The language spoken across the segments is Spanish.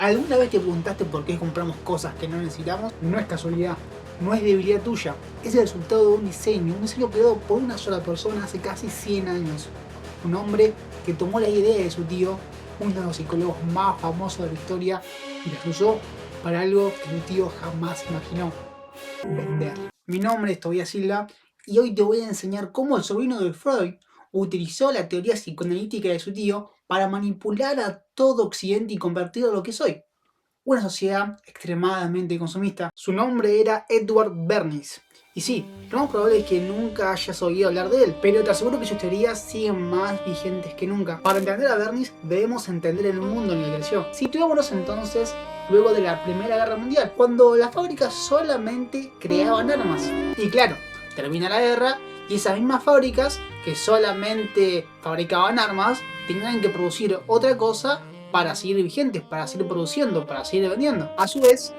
¿Alguna vez te preguntaste por qué compramos cosas que no necesitamos? No es casualidad, no es debilidad tuya. Es el resultado de un diseño creado por una sola persona hace casi 100 años. Un hombre que tomó la idea de su tío, uno de los psicólogos más famosos de la historia, y las usó para algo que mi tío jamás imaginó: vender. Mi nombre es Tobias Silva y hoy te voy a enseñar cómo el sobrino de Freud utilizó la teoría psicoanalítica de su tío para manipular a todo Occidente y convertirlo en lo que soy: una sociedad extremadamente consumista. Su nombre era Edward Bernays. Y sí, lo más probable es que nunca hayas oído hablar de él, pero te aseguro que sus teorías siguen más vigentes que nunca. Para entender a Bernays debemos entender el mundo en el que creció. Situémonos entonces luego de la Primera Guerra Mundial, cuando las fábricas solamente creaban armas. Y claro, termina la guerra y esas mismas fábricas que solamente fabricaban armas tenían que producir otra cosa para seguir vigentes, para seguir produciendo, para seguir vendiendo. A su vez,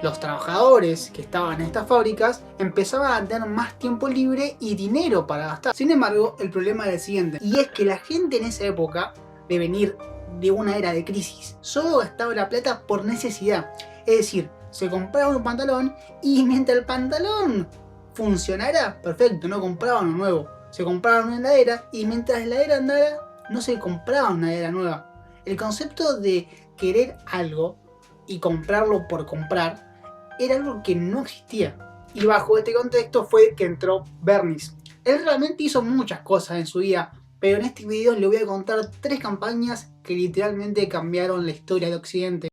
los trabajadores que estaban en estas fábricas empezaban a tener más tiempo libre y dinero para gastar. Sin embargo, el problema era el siguiente, y es que la gente en esa época, de venir de una era de crisis, solo gastaba la plata por necesidad. Es decir, se compraba un pantalón y mientras el pantalón funcionara, perfecto, no compraban uno nuevo. Se compraban una heladera y mientras la heladera andara, no se compraba una heladera nueva. El concepto de querer algo y comprarlo por comprar era algo que no existía. Y bajo este contexto fue que entró Bernays. Él realmente hizo muchas cosas en su vida, pero en este video le voy a contar 3 campañas que literalmente cambiaron la historia de Occidente.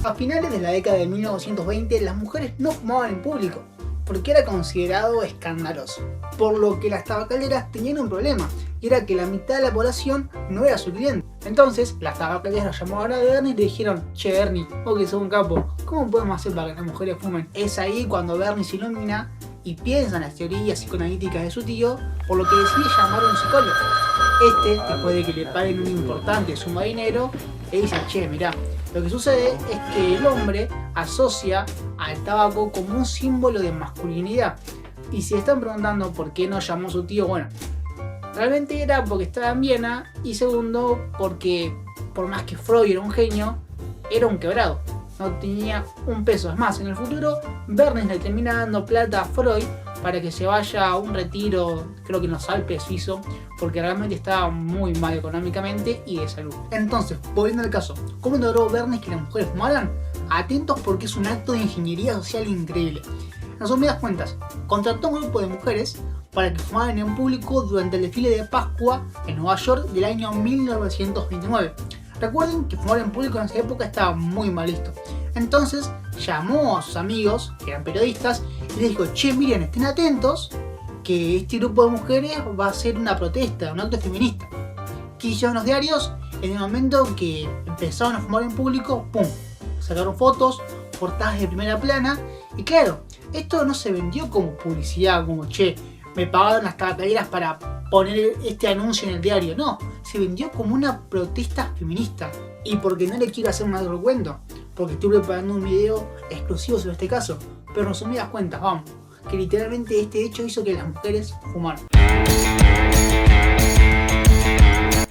A finales de la década de 1920, las mujeres no fumaban en público, porque era considerado escandaloso. Por lo que las tabacaleras tenían un problema, y era que la mitad de la población no era su cliente. Entonces, las tabacaleras lo llamaron a Bernays y le dijeron: che Bernie, vos que sos un capo, ¿cómo podemos hacer para que las mujeres fumen? Es ahí cuando Bernays se ilumina y piensa en las teorías psicoanalíticas de su tío, por lo que decide llamar a un psicólogo. Después de que le paguen una importante suma de dinero, le dice: che, mirá, lo que sucede es que el hombre asocia al tabaco como un símbolo de masculinidad. Y si están preguntando por qué no llamó a su tío, bueno, realmente era porque estaba en Viena, y segundo, porque por más que Freud era un genio, era un quebrado, no tenía un peso. Es más, en el futuro Bernays le termina dando plata a Freud para que se vaya a un retiro, creo que en los Alpes suizos, porque realmente estaba muy mal económicamente y de salud. Entonces, volviendo al caso, ¿cómo logró Bernays que las mujeres fumaran? Atentos, porque es un acto de ingeniería social increíble. En resumidas cuentas, contrató a un grupo de mujeres para que fumaran en público durante el desfile de Pascua en Nueva York del año 1929. Recuerden que fumar en público en esa época estaba muy mal visto. Entonces llamó a sus amigos, que eran periodistas, y les dijo: che, miren, estén atentos, que este grupo de mujeres va a hacer una protesta, un acto feminista. ¿Qué hicieron los diarios? En el momento que empezaron a fumar en público, ¡pum!, sacaron fotos, portadas de primera plana. Y claro, esto no se vendió como publicidad, como che, me pagaron las tabacaleras para poner este anuncio en el diario. No, se vendió como una protesta feminista. Y porque no le quiero hacer un otro cuento, porque estoy preparando un video exclusivo sobre este caso, pero en resumidas cuentas, vamos, que literalmente este hecho hizo que las mujeres fumaran.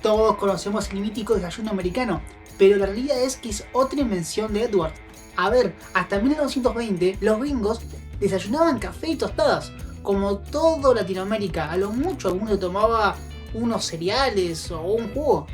Todos conocemos el mítico desayuno americano, pero la realidad es que es otra invención de Edward. A ver, hasta 1920 los gringos desayunaban café y tostadas, como todo Latinoamérica. A lo mucho alguno se tomaba unos cereales o un jugo.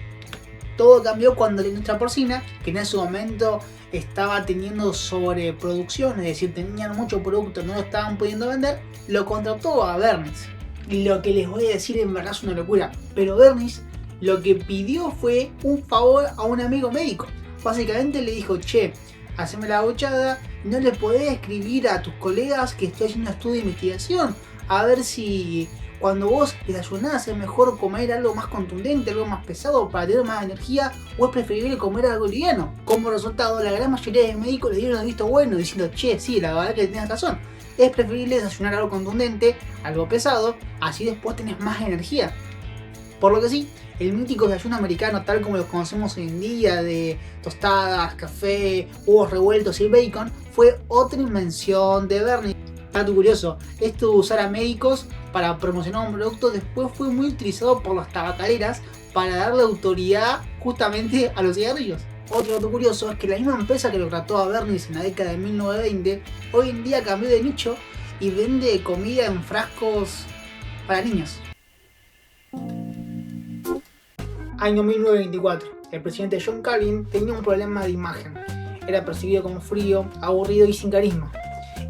Todo cambió cuando la industria porcina, que en ese momento estaba teniendo sobreproducción, es decir, tenían mucho producto, no lo estaban pudiendo vender, lo contrató a Bernays. Y lo que les voy a decir en verdad es una locura, pero Bernays lo que pidió fue un favor a un amigo médico. Básicamente le dijo: che, haceme la gauchada, ¿no le podés escribir a tus colegas que estoy haciendo un estudio de investigación? A ver si cuando vos desayunás es mejor comer algo más contundente, algo más pesado para tener más energía, o es preferible comer algo liviano. Como resultado, la gran mayoría de médicos le dieron el visto bueno, diciendo: che, sí, la verdad que tenés razón, es preferible desayunar algo contundente, algo pesado, así después tenés más energía. Por lo que sí, el mítico desayuno americano, tal como lo conocemos hoy en día, de tostadas, café, huevos revueltos y bacon, fue otra invención de Bernays. Dato curioso, esto de usar a médicos para promocionar un producto después fue muy utilizado por las tabacaleras para darle autoridad justamente a los cigarrillos. Otro dato curioso es que la misma empresa que lo trató a Bernice en la década de 1920, hoy en día cambió de nicho y vende comida en frascos para niños. Año 1924. El presidente John Calvin tenía un problema de imagen. Era percibido como frío, aburrido y sin carisma.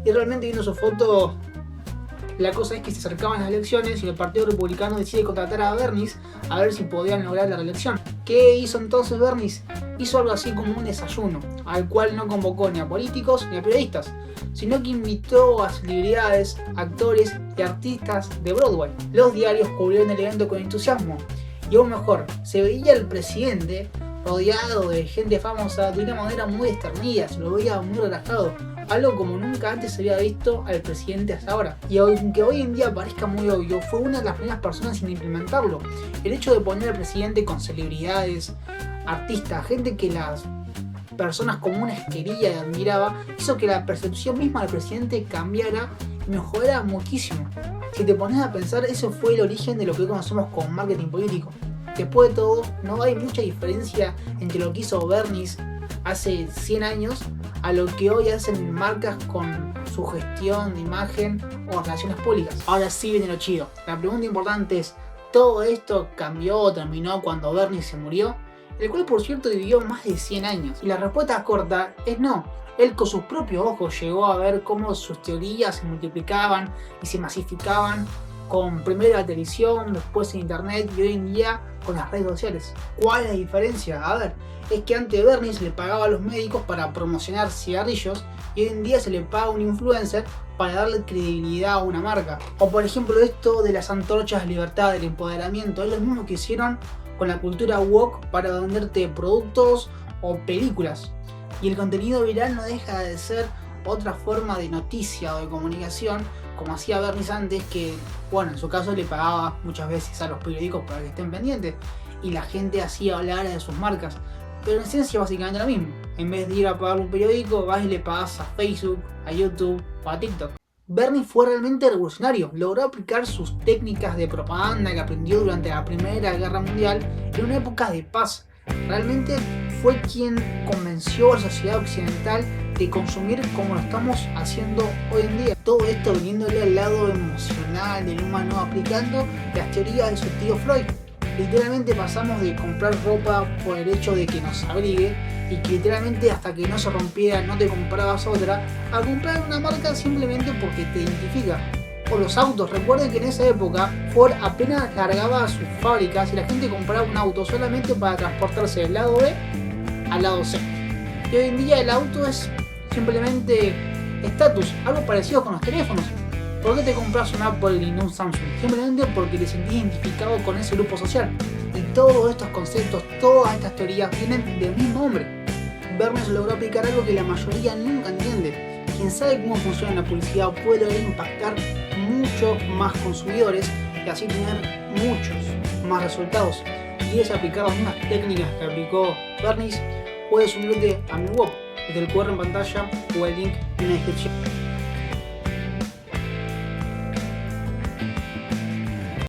Y realmente viendo su foto, la cosa es que se acercaban las elecciones y el Partido Republicano decide contratar a Bernice a ver si podían lograr la reelección. ¿Qué hizo entonces Bernice? Hizo algo así como un desayuno, al cual no convocó ni a políticos ni a periodistas, sino que invitó a celebridades, actores y artistas de Broadway. Los diarios cubrieron el evento con entusiasmo. Y aún mejor, se veía al presidente rodeado de gente famosa de una manera muy desternida, se lo veía muy relajado, algo como nunca antes se había visto al presidente hasta ahora. Y aunque hoy en día parezca muy obvio, fue una de las primeras personas en implementarlo. El hecho de poner al presidente con celebridades, artistas, gente que las personas comunes quería y admiraba, hizo que la percepción misma del presidente cambiara y mejorara muchísimo. Si te pones a pensar, eso fue el origen de lo que hoy conocemos como marketing político. Después de todo, no hay mucha diferencia entre lo que hizo Bernice hace 100 años a lo que hoy hacen marcas con su gestión de imagen o relaciones públicas. Ahora sí viene lo chido. La pregunta importante es, ¿todo esto cambió o terminó cuando Bernice se murió? El cual, por cierto, vivió más de 100 años. Y la respuesta corta es no. Él con sus propios ojos llegó a ver cómo sus teorías se multiplicaban y se masificaban, con primero la televisión, después en internet y hoy en día con las redes sociales. ¿Cuál es la diferencia? A ver, es que antes Bernice le pagaba a los médicos para promocionar cigarrillos y hoy en día se le paga a un influencer para darle credibilidad a una marca. O por ejemplo esto de las antorchas de libertad, del empoderamiento, es lo mismo que hicieron con la cultura woke para venderte productos o películas. Y el contenido viral no deja de ser otra forma de noticia o de comunicación, como hacía Bernice antes, que bueno, en su caso le pagaba muchas veces a los periódicos para que estén pendientes y la gente hacía hablar de sus marcas. Pero en esencia básicamente lo mismo. En vez de ir a pagar un periódico, vas y le pagas a Facebook, a YouTube o a TikTok. Bernie fue realmente revolucionario, logró aplicar sus técnicas de propaganda que aprendió durante la Primera Guerra Mundial en una época de paz. Realmente fue quien convenció a la sociedad occidental de consumir como lo estamos haciendo hoy en día. Todo esto viniéndole al lado emocional del humano, aplicando las teorías de su tío Freud. Literalmente pasamos de comprar ropa por el hecho de que nos abrigue y que literalmente hasta que no se rompiera no te comprabas otra, a comprar una marca simplemente porque te identifica. O los autos, recuerden que en esa época Ford apenas largaba sus fábricas y la gente compraba un auto solamente para transportarse del lado B al lado C. Y hoy en día el auto es simplemente estatus, algo parecido con los teléfonos. ¿Por qué te compras un Apple y no un Samsung? Simplemente porque te sentís identificado con ese grupo social. Y todos estos conceptos, todas estas teorías vienen del mismo hombre. Bernice logró aplicar algo que la mayoría nunca entiende. Quien sabe cómo funciona la publicidad puede lograr impactar muchos más consumidores y así tener muchos más resultados. Y es aplicar las mismas técnicas que aplicó Bernice. Puedes unirte a mi web desde el QR en pantalla o el link en la descripción.